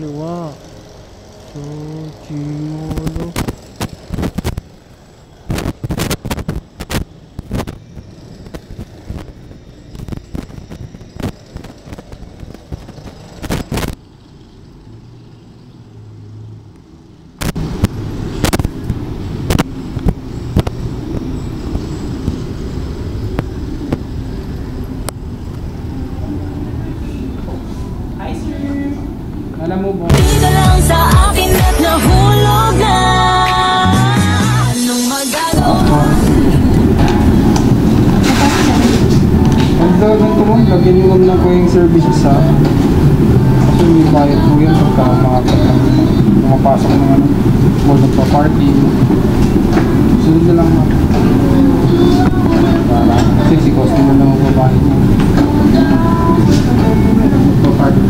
kaliwa. So, Chimolo. Alam mo ba? Dito lang sa akin at nahulog na. Anong magagawa? Ang dagan ko mong lagyan nyo lang po yung services ha. Kasi may bayad po yan pagka makapasok ng ano, mall of party. Sunod na lang ha. Kasi si customer lang ang babayad mo. Party.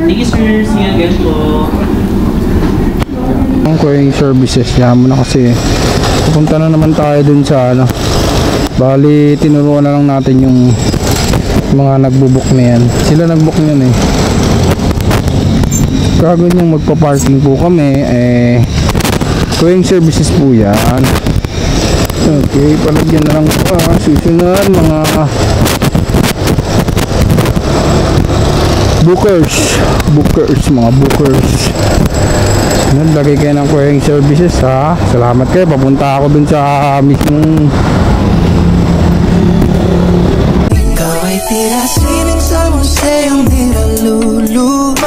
Thank you sir, see you again po. Ang yung services niya mo na kasi pupunta na naman tayo dun sa ano. Bali tinuruan na lang natin yung mga nagbubook na yan. Sila nagbook niyan eh. Gagawin yung magpa-parking po kami yung services po yan. Okay, palagyan na lang po susunod mga mga bookers. Naglagay kayo ng querying services ha. Salamat kayo, papunta ako dun sa mismong ikaw ay tira sining sa museyong di nalulu.